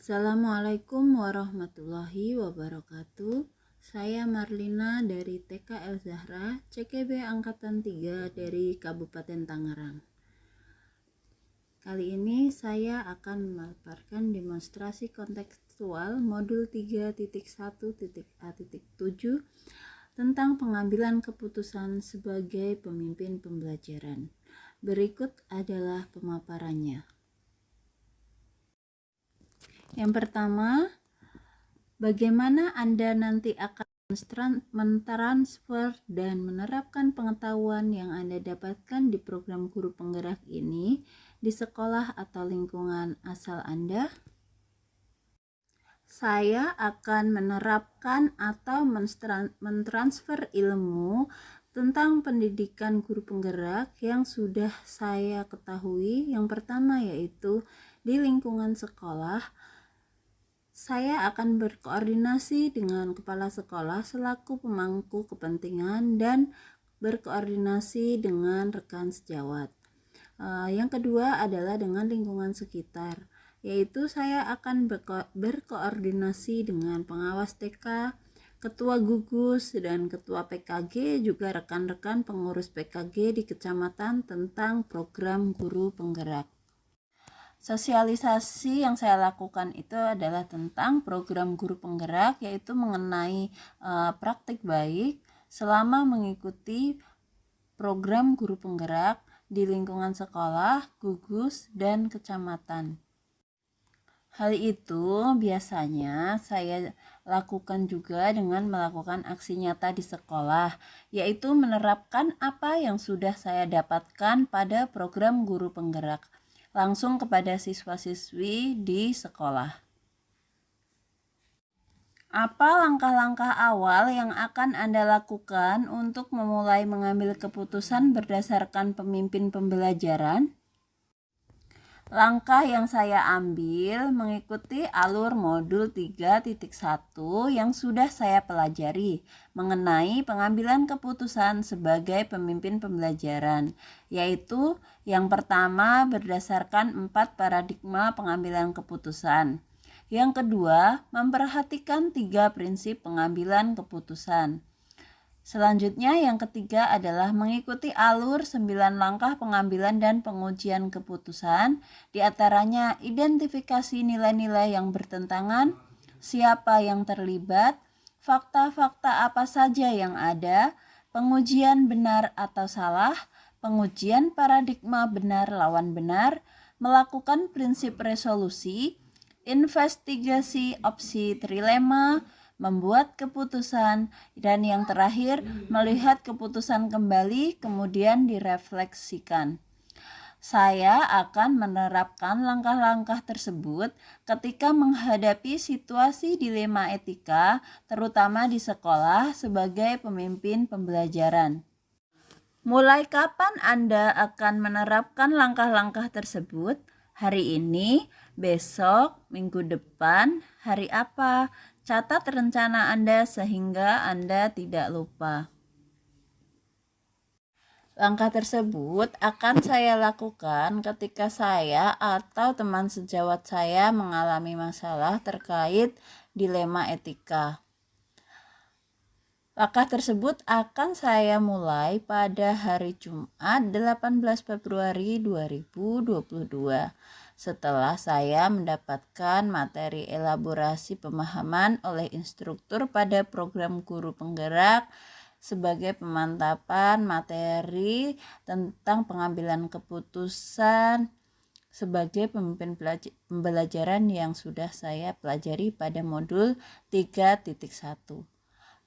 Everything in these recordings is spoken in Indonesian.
Assalamualaikum warahmatullahi wabarakatuh. Saya Marlina dari TK El Zahra, CKB Angkatan 3 dari Kabupaten Tangerang. Kali ini saya akan memaparkan demonstrasi kontekstual modul 3.1.A.7 tentang pengambilan keputusan sebagai pemimpin pembelajaran. Berikut adalah pemaparannya. Yang pertama, bagaimana Anda nanti akan mentransfer dan menerapkan pengetahuan yang Anda dapatkan di program guru penggerak ini di sekolah atau lingkungan asal Anda? Saya akan menerapkan atau mentransfer ilmu tentang pendidikan guru penggerak yang sudah saya ketahui. Yang pertama yaitu di lingkungan sekolah, saya akan berkoordinasi dengan kepala sekolah selaku pemangku kepentingan dan berkoordinasi dengan rekan sejawat. Yang kedua adalah dengan lingkungan sekitar, yaitu saya akan berkoordinasi dengan pengawas TK, ketua gugus, dan ketua PKG, juga rekan-rekan pengurus PKG di kecamatan tentang program guru penggerak. Sosialisasi yang saya lakukan itu adalah tentang program guru penggerak, yaitu mengenai praktik baik selama mengikuti program guru penggerak di lingkungan sekolah, gugus, dan kecamatan. Hal itu biasanya saya lakukan juga dengan melakukan aksi nyata di sekolah, yaitu menerapkan apa yang sudah saya dapatkan pada program guru penggerak langsung kepada siswa-siswi di sekolah. Apa langkah-langkah awal yang akan Anda lakukan untuk memulai mengambil keputusan berdasarkan pemimpin pembelajaran? Langkah yang saya ambil mengikuti alur modul 3.1 yang sudah saya pelajari mengenai pengambilan keputusan sebagai pemimpin pembelajaran, yaitu yang pertama berdasarkan 4 paradigma pengambilan keputusan. Yang kedua, memperhatikan 3 prinsip pengambilan keputusan. Selanjutnya yang ketiga adalah mengikuti alur 9 langkah pengambilan dan pengujian keputusan, diantaranya identifikasi nilai-nilai yang bertentangan, siapa yang terlibat, fakta-fakta apa saja yang ada, pengujian benar atau salah, pengujian paradigma benar lawan benar, melakukan prinsip resolusi, investigasi opsi trilema, membuat keputusan, dan yang terakhir melihat keputusan kembali kemudian direfleksikan. Saya akan menerapkan langkah-langkah tersebut ketika menghadapi situasi dilema etika, terutama di sekolah sebagai pemimpin pembelajaran. Mulai kapan Anda akan menerapkan langkah-langkah tersebut? Hari ini, besok, minggu depan, hari apa? Catat rencana Anda sehingga Anda tidak lupa. Langkah tersebut akan saya lakukan ketika saya atau teman sejawat saya mengalami masalah terkait dilema etika. Langkah tersebut akan saya mulai pada hari Jumat 18 Februari 2022. Setelah saya mendapatkan materi elaborasi pemahaman oleh instruktur pada program guru penggerak sebagai pemantapan materi tentang pengambilan keputusan sebagai pemimpin pembelajaran yang sudah saya pelajari pada modul 3.1.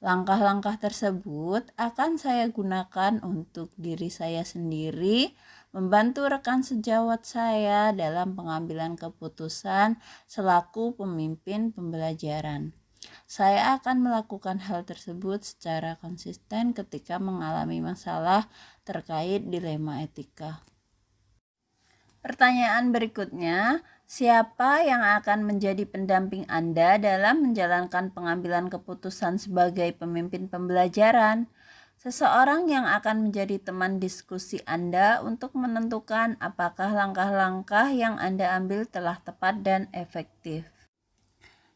Langkah-langkah tersebut akan saya gunakan untuk diri saya sendiri, membantu rekan sejawat saya dalam pengambilan keputusan selaku pemimpin pembelajaran. Saya akan melakukan hal tersebut secara konsisten ketika mengalami masalah terkait dilema etika. Pertanyaan berikutnya, siapa yang akan menjadi pendamping Anda dalam menjalankan pengambilan keputusan sebagai pemimpin pembelajaran? Seseorang yang akan menjadi teman diskusi Anda untuk menentukan apakah langkah-langkah yang Anda ambil telah tepat dan efektif.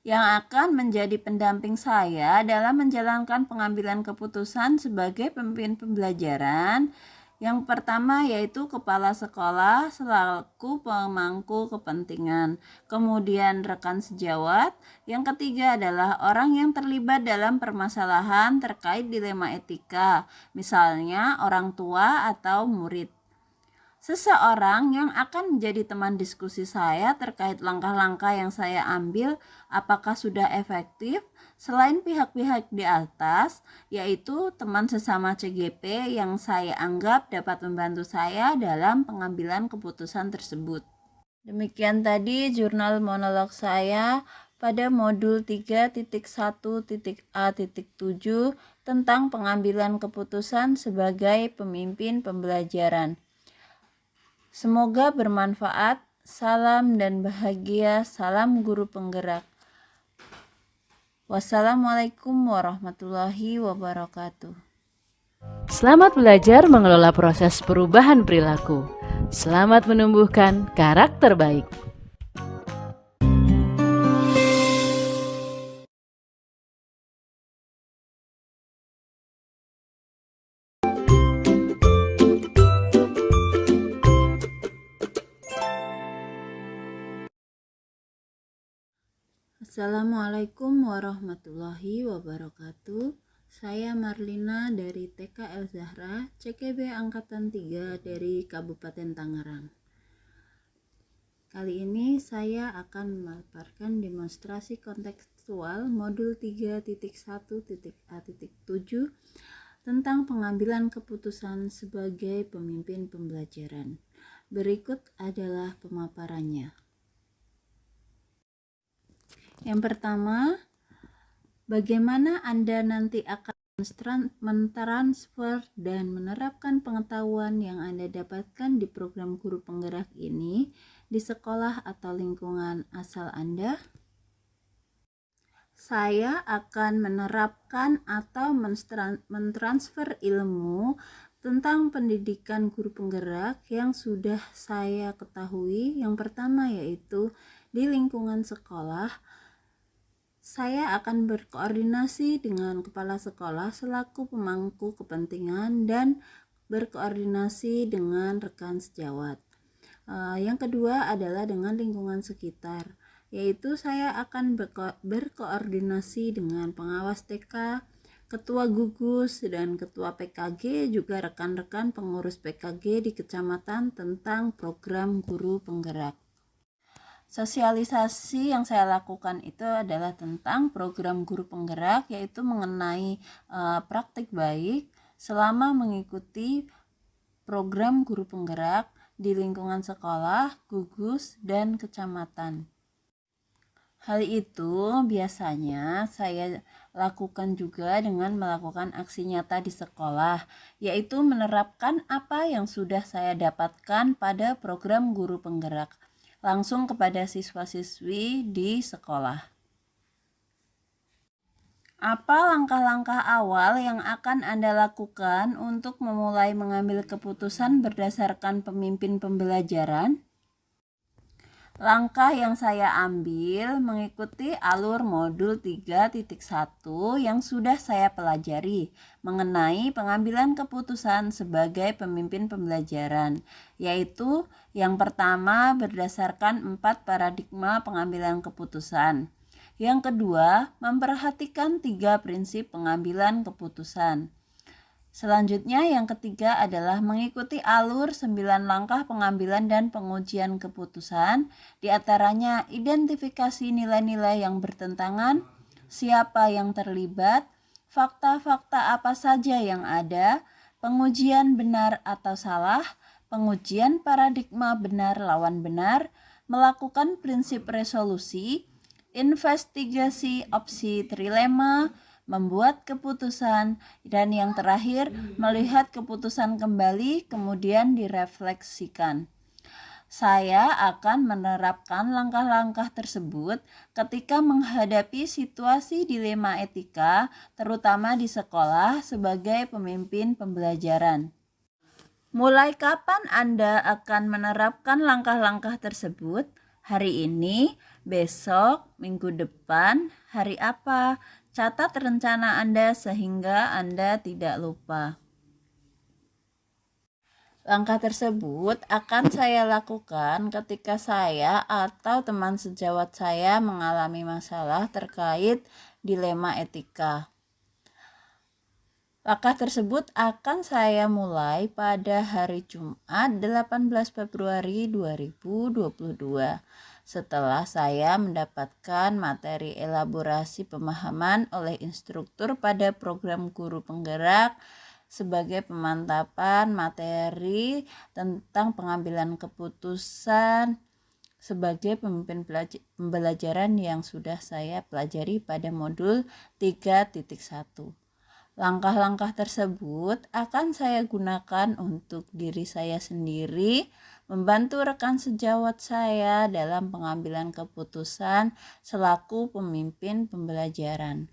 yang akan menjadi pendamping saya dalam menjalankan pengambilan keputusan sebagai pemimpin pembelajaran. Yang pertama yaitu kepala sekolah selaku pemangku kepentingan, kemudian rekan sejawat. Yang ketiga adalah orang yang terlibat dalam permasalahan terkait dilema etika, misalnya orang tua atau murid. Seseorang yang akan menjadi teman diskusi saya terkait langkah-langkah yang saya ambil apakah sudah efektif selain pihak-pihak di atas, yaitu teman sesama CGP yang saya anggap dapat membantu saya dalam pengambilan keputusan tersebut. Demikian tadi jurnal monolog saya pada modul 3.1.A.7 tentang pengambilan keputusan sebagai pemimpin pembelajaran. Semoga bermanfaat. Salam dan bahagia. Salam guru penggerak. Wassalamualaikum warahmatullahi wabarakatuh. Selamat belajar mengelola proses perubahan perilaku. Selamat menumbuhkan karakter baik. Assalamualaikum warahmatullahi wabarakatuh. Saya Marlina dari TK El Zahra, CKB Angkatan 3 dari Kabupaten Tangerang. Kali ini saya akan memaparkan demonstrasi kontekstual modul 3.1.A.7 tentang pengambilan keputusan sebagai pemimpin pembelajaran. Berikut adalah pemaparannya. Yang pertama, bagaimana Anda nanti akan mentransfer dan menerapkan pengetahuan yang Anda dapatkan di program guru penggerak ini di sekolah atau lingkungan asal Anda? Saya akan menerapkan atau mentransfer ilmu tentang pendidikan guru penggerak yang sudah saya ketahui. Yang pertama yaitu di lingkungan sekolah. Saya akan berkoordinasi dengan kepala sekolah selaku pemangku kepentingan dan berkoordinasi dengan rekan sejawat. Yang kedua adalah dengan lingkungan sekitar, yaitu saya akan berkoordinasi dengan pengawas TK, ketua gugus, dan ketua PKG, juga rekan-rekan pengurus PKG di kecamatan tentang program guru penggerak. Sosialisasi yang saya lakukan itu adalah tentang program guru penggerak, yaitu mengenai praktik baik selama mengikuti program guru penggerak di lingkungan sekolah, gugus, dan kecamatan. Hal itu biasanya saya lakukan juga dengan melakukan aksi nyata di sekolah, yaitu menerapkan apa yang sudah saya dapatkan pada program guru penggerak langsung kepada siswa-siswi di sekolah. Apa langkah-langkah awal yang akan Anda lakukan untuk memulai mengambil keputusan berdasarkan pemimpin pembelajaran? Langkah yang saya ambil mengikuti alur modul 3.1 yang sudah saya pelajari mengenai pengambilan keputusan sebagai pemimpin pembelajaran, yaitu yang pertama berdasarkan 4 paradigma pengambilan keputusan. Yang kedua, memperhatikan 3 prinsip pengambilan keputusan. Selanjutnya yang ketiga adalah mengikuti alur 9 langkah pengambilan dan pengujian keputusan, diantaranya identifikasi nilai-nilai yang bertentangan, siapa yang terlibat, fakta-fakta apa saja yang ada, pengujian benar atau salah, pengujian paradigma benar lawan benar, melakukan prinsip resolusi, investigasi opsi trilema, membuat keputusan, dan yang terakhir melihat keputusan kembali kemudian direfleksikan. Saya akan menerapkan langkah-langkah tersebut ketika menghadapi situasi dilema etika, terutama di sekolah sebagai pemimpin pembelajaran. Mulai kapan Anda akan menerapkan langkah-langkah tersebut? Hari ini, besok, minggu depan, hari apa. Catat rencana Anda sehingga Anda tidak lupa. Langkah tersebut akan saya lakukan ketika saya atau teman sejawat saya mengalami masalah terkait dilema etika. Langkah tersebut akan saya mulai pada hari Jumat 18 Februari 2022 setelah saya mendapatkan materi elaborasi pemahaman oleh instruktur pada program Guru Penggerak sebagai pemantapan materi tentang pengambilan keputusan sebagai pemimpin pembelajaran yang sudah saya pelajari pada modul 3.1. Langkah-langkah tersebut akan saya gunakan untuk diri saya sendiri, membantu rekan sejawat saya dalam pengambilan keputusan selaku pemimpin pembelajaran.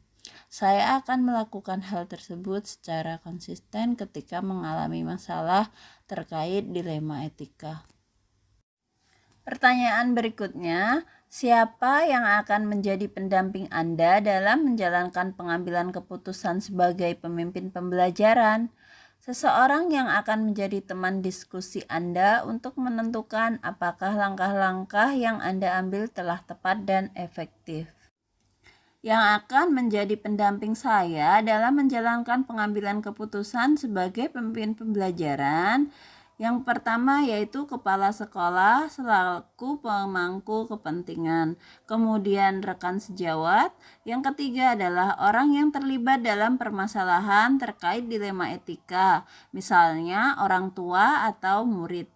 Saya akan melakukan hal tersebut secara konsisten ketika mengalami masalah terkait dilema etika. Pertanyaan berikutnya, siapa yang akan menjadi pendamping Anda dalam menjalankan pengambilan keputusan sebagai pemimpin pembelajaran? Seseorang yang akan menjadi teman diskusi Anda untuk menentukan apakah langkah-langkah yang Anda ambil telah tepat dan efektif. Yang akan menjadi pendamping saya dalam menjalankan pengambilan keputusan sebagai pemimpin pembelajaran. Yang pertama yaitu kepala sekolah selaku pemangku kepentingan. Kemudian rekan sejawat. Yang ketiga adalah orang yang terlibat dalam permasalahan terkait dilema etika. Misalnya orang tua atau murid.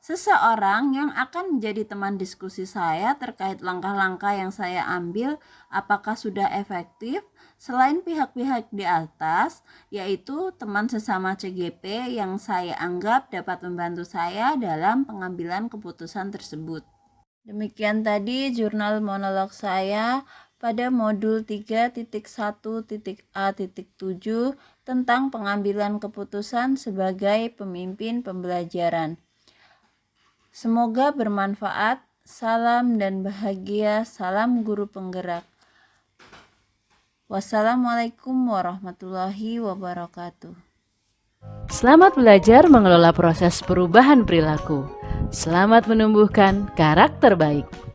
Seseorang yang akan menjadi teman diskusi saya terkait langkah-langkah yang saya ambil apakah sudah efektif selain pihak-pihak di atas, yaitu teman sesama CGP yang saya anggap dapat membantu saya dalam pengambilan keputusan tersebut. Demikian tadi jurnal monolog saya pada modul 3.1.A.7 tentang pengambilan keputusan sebagai pemimpin pembelajaran. Semoga bermanfaat. Salam dan bahagia. Salam Guru Penggerak. Wassalamualaikum warahmatullahi wabarakatuh. Selamat belajar mengelola proses perubahan perilaku. Selamat menumbuhkan karakter baik.